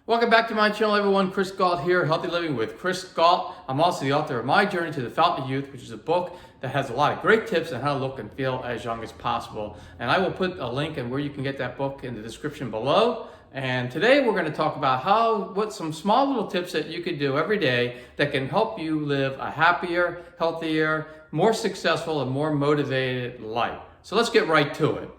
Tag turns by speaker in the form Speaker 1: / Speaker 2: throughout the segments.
Speaker 1: Welcome back to my channel, everyone. Chris Gault here, Healthy Living with Chris Gault. I'm also the author of My Journey to the Fountain of Youth, which is a book that has a lot of great tips on how to look and feel as young as possible. And I will put a link and where you can get that book in the description below. And today we're going to talk about what some small little tips that you could do every day that can help you live a happier, healthier, more successful, and more motivated life. So let's get right to it.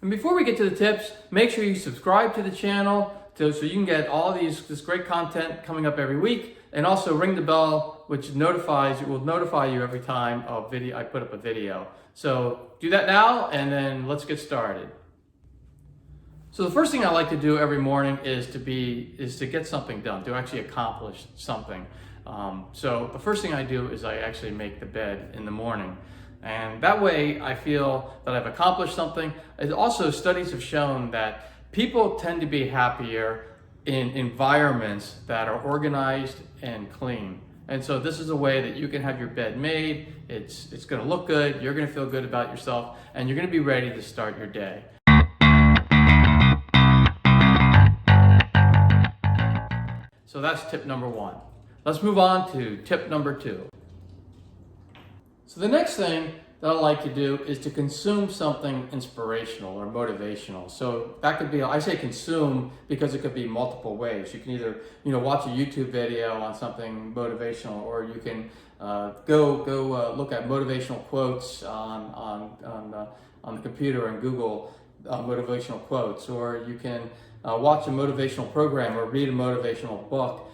Speaker 1: And before we get to the tips, make sure you subscribe to the channel so you can get all this great content coming up every week, and also ring the bell, which will notify you every time I put up a video. So do that now, and then let's get started. So the first thing I like to do every morning is to get something done, to actually accomplish something. So the first thing I do is I actually make the bed in the morning. And that way I feel that I've accomplished something. And also, studies have shown that people tend to be happier in environments that are organized and clean. And so this is a way that you can have your bed made. It's gonna look good, you're gonna feel good about yourself, and you're gonna be ready to start your day. So that's tip number one. Let's move on to tip number two. So the next thing that I like to do is to consume something inspirational or motivational. So that could be, I say consume because it could be multiple ways. You can either, watch a YouTube video on something motivational, or you can go look at motivational quotes on the computer and Google motivational quotes, or you can watch a motivational program or read a motivational book.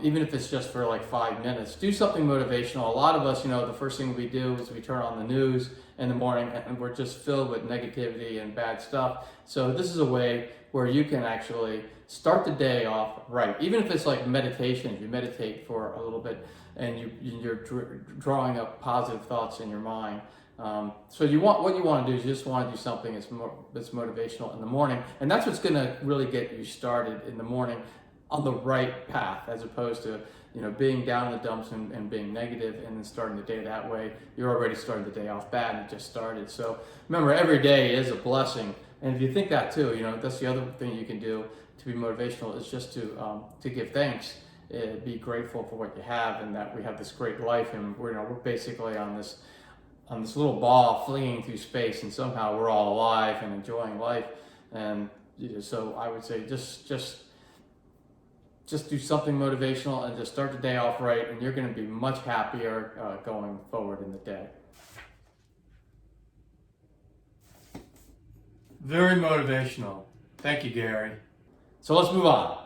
Speaker 1: Even if it's just for like 5 minutes, do something motivational. A lot of us, the first thing we do is we turn on the news in the morning and we're just filled with negativity and bad stuff. So this is a way where you can actually start the day off right. Even if it's like meditation, if you meditate for a little bit and you're drawing up positive thoughts in your mind. So what you want to do is you just want to do something that's motivational in the morning, and that's what's going to really get you started in the morning on the right path, as opposed to being down in the dumps and being negative and then starting the day that way. You're already starting the day off bad and it just started. So remember, every day is a blessing, and if you think that too, that's the other thing you can do to be motivational, is just to give thanks, be grateful for what you have, and that we have this great life, and we're basically on this little ball fleeing through space, and somehow we're all alive and enjoying life. And so I would say just do something motivational and just start the day off right, and you're going to be much happier going forward in the day. Very motivational. Thank you, Gary. So let's move on.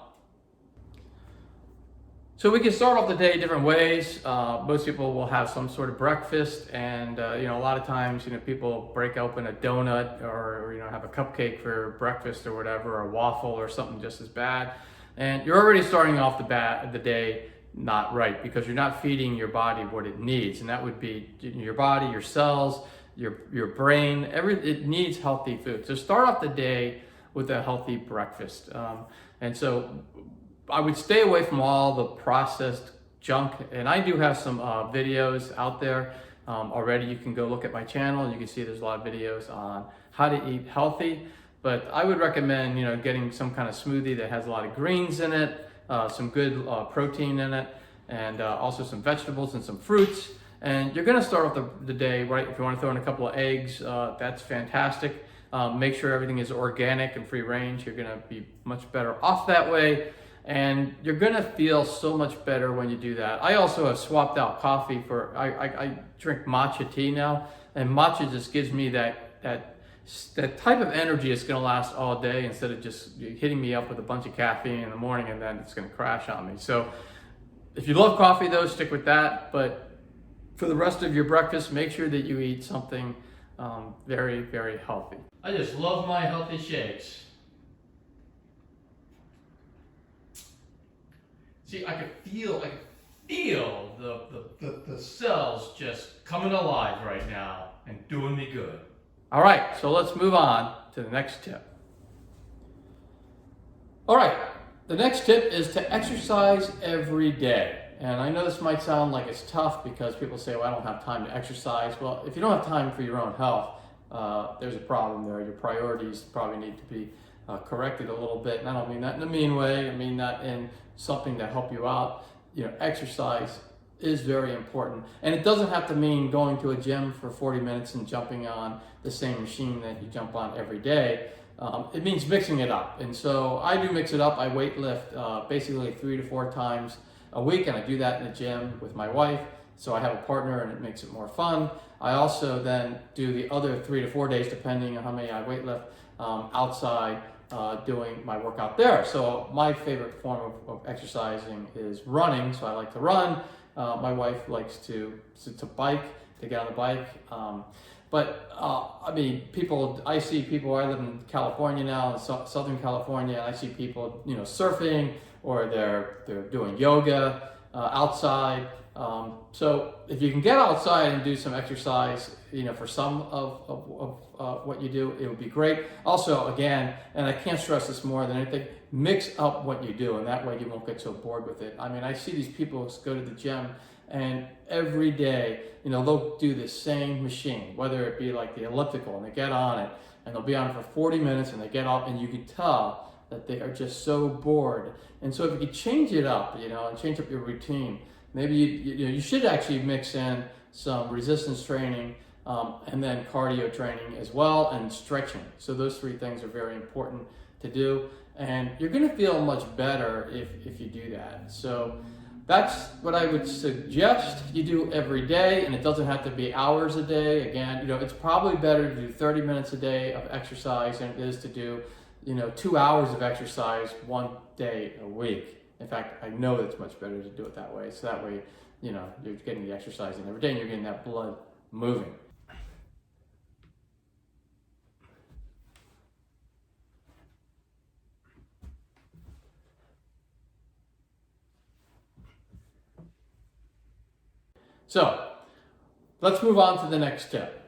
Speaker 1: So we can start off the day different ways. Most people will have some sort of breakfast, and a lot of times people break open a donut or have a cupcake for breakfast or whatever, or a waffle or something just as bad. And you're already starting off the day not right, because you're not feeding your body what it needs, and that would be your body, your cells, your brain. It needs healthy food. So start off the day with a healthy breakfast. And so I would stay away from all the processed junk. And I do have some videos out there already. You can go look at my channel, and you can see there's a lot of videos on how to eat healthy. But I would recommend, getting some kind of smoothie that has a lot of greens in it, some good protein in it, and also some vegetables and some fruits. And you're going to start off the day right. If you want to throw in a couple of eggs, that's fantastic. Make sure everything is organic and free range. You're going to be much better off that way. And you're going to feel so much better when you do that. I also have swapped out coffee for, I drink matcha tea now. And matcha just gives me that type of energy that's going to last all day, instead of just hitting me up with a bunch of caffeine in the morning and then it's going to crash on me. So if you love coffee though, stick with that. But for the rest of your breakfast, make sure that you eat something very, very healthy. I just love my healthy shakes. See, I could feel the cells just coming alive right now and doing me good. All right, so let's move on to the next tip. All right, the next tip is to exercise every day. And I know this might sound like it's tough because people say, well, I don't have time to exercise. Well, if you don't have time for your own health, there's a problem there. Your priorities probably need to be corrected a little bit. And I don't mean that in a mean way. I mean that in something to help you out. You know, exercise is very important. And it doesn't have to mean going to a gym for 40 minutes and jumping on the same machine that you jump on every day. It means mixing it up. And so I do mix it up. I weight lift basically 3 to 4 times a week, and I do that in the gym with my wife. So I have a partner and it makes it more fun. I also then do the other 3 to 4 days, depending on how many I weight lift, outside doing my workout there. So my favorite form of exercising is running. So I like to run. My wife likes to bike, to get on the bike. I mean, I see people, I live in California now, in Southern California, and I see people, you know, surfing, or they're doing yoga outside. So if you can get outside and do some exercise, you know, for some of what you do, it would be great. Also, again, and I can't stress this more than anything, mix up what you do, and that way you won't get so bored with it. I mean, I see these people go to the gym, and every day, you know, they'll do the same machine, whether it be like the elliptical, and they get on it, and they'll be on it for 40 minutes, and they get off, and you can tell that they are just so bored. And so if you could change it up, you know, and change up your routine, maybe you should actually mix in some resistance training, and then cardio training as well, and stretching. So those 3 things are very important to do, and you're going to feel much better if you do that. So that's what I would suggest you do every day, and it doesn't have to be hours a day. Again, you know, it's probably better to do 30 minutes a day of exercise than it is to do, you know, 2 hours of exercise 1 day a week. In fact, I know it's much better to do it that way. So that way, you know, you're getting the exercise in every day and you're getting that blood moving. So let's move on to the next tip.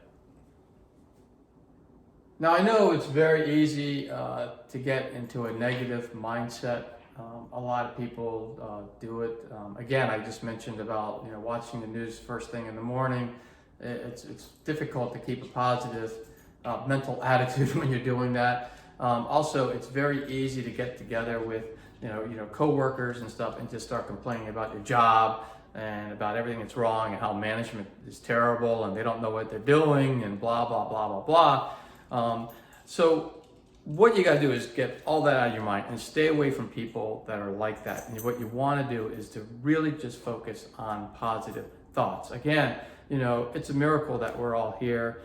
Speaker 1: Now, I know it's very easy to get into a negative mindset. A lot of people do it. Again, I just mentioned about, you know, watching the news first thing in the morning. It's difficult to keep a positive mental attitude when you're doing that. Also, it's very easy to get together with you know coworkers and stuff and just start complaining about your job and about everything that's wrong and how management is terrible and they don't know what they're doing and blah blah blah blah blah. So what you got to do is get all that out of your mind and stay away from people that are like that. And what you want to do is to really just focus on positive thoughts. Again, you know, it's a miracle that we're all here.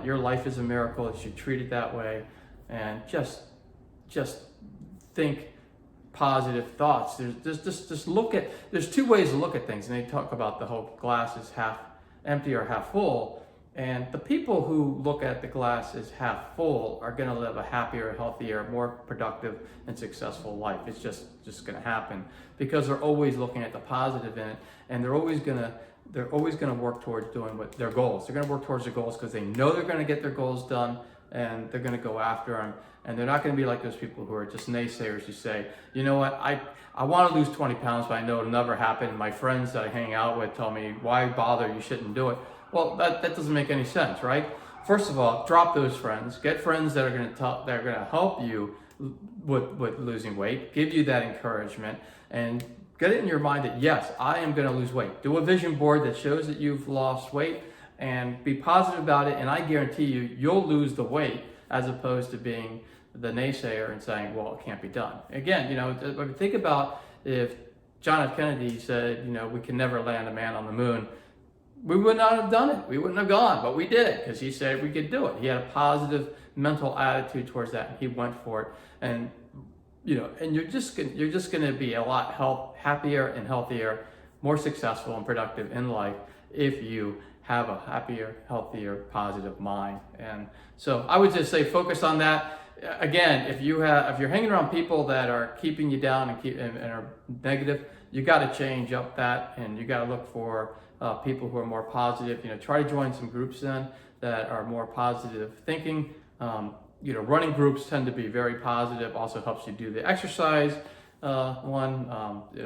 Speaker 1: Your life is a miracle. You should treat it that way, and just think positive thoughts. There's 2 ways to look at things, and they talk about the whole glass is half empty or half full. And the people who look at the glass as half full are going to live a happier, healthier, more productive, and successful life. It's just going to happen because they're always looking at the positive in it, and they're always going to work towards doing what their goals. They're going to work towards their goals because they know they're going to get their goals done, and they're going to go after them. And they're not going to be like those people who are just naysayers who say, you know what, I want to lose 20 pounds, but I know it'll never happen. And my friends that I hang out with tell me, why bother? You shouldn't do it. Well, that doesn't make any sense, right? First of all, drop those friends. Get friends that are going to help you with losing weight, give you that encouragement, and get it in your mind that yes, I am going to lose weight. Do a vision board that shows that you've lost weight, and be positive about it. And I guarantee you'll lose the weight, as opposed to being the naysayer and saying, well, it can't be done. Again, you know, think about if John F. Kennedy said, you know, we can never land a man on the moon. We would not have done it. We wouldn't have gone, but we did because he said we could do it. He had a positive mental attitude towards that, and he went for it. And you know, and you're just going to be a lot happier and healthier, more successful and productive in life if you have a happier, healthier, positive mind. And so I would just say focus on that. Again, if you're hanging around people that are keeping you down and are negative, you got to change up that, and you got to look for people who are more positive. Try to join some groups then that are more positive thinking. Running groups tend to be very positive. Also helps you do the exercise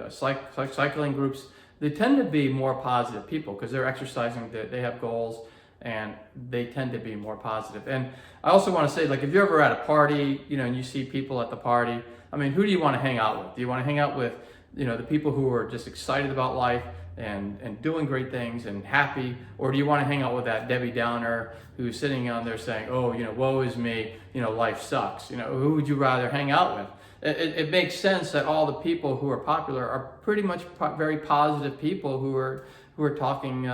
Speaker 1: cycling groups. They tend to be more positive people because they're exercising. They have goals, and they tend to be more positive. And I also want to say, like, if you're ever at a party, and you see people at the party, I mean, who do you want to hang out with? Do you want to hang out with, the people who are just excited about life and doing great things and happy? Or do you want to hang out with that Debbie Downer who's sitting on there saying, oh, woe is me, life sucks? Who would you rather hang out with? It makes sense that all the people who are popular are pretty much very positive people who are talking,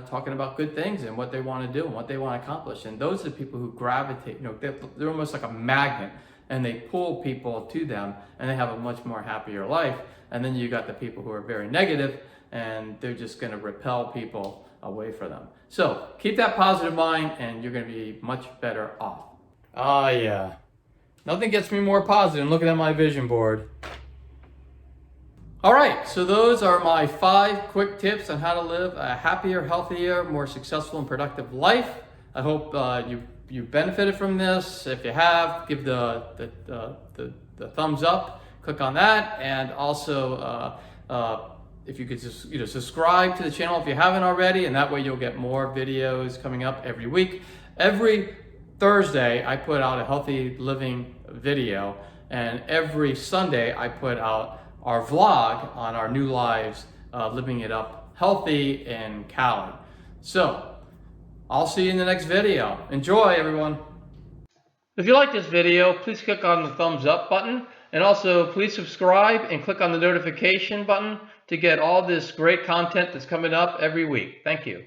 Speaker 1: talking about good things and what they want to do and what they want to accomplish. And those are the people who gravitate. They're almost like a magnet, and they pull people to them, and they have a much more happier life. And then you got the people who are very negative, and they're just going to repel people away from them. So keep that positive mind, and you're going to be much better off. Yeah. Nothing gets me more positive than looking at my vision board. All right, so those are my 5 quick tips on how to live a happier, healthier, more successful and productive life. I hope you benefited from this. If you have, give the thumbs up. Click on that, and also if you could just subscribe to the channel if you haven't already, and that way you'll get more videos coming up every week. Every Thursday I put out a healthy living video, and every Sunday I put out our vlog on our new lives, living it up healthy in Cali. So I'll see you in the next video. Enjoy, everyone. If you like this video, please click on the thumbs up button, and also please subscribe and click on the notification button to get all this great content that's coming up every week. Thank you.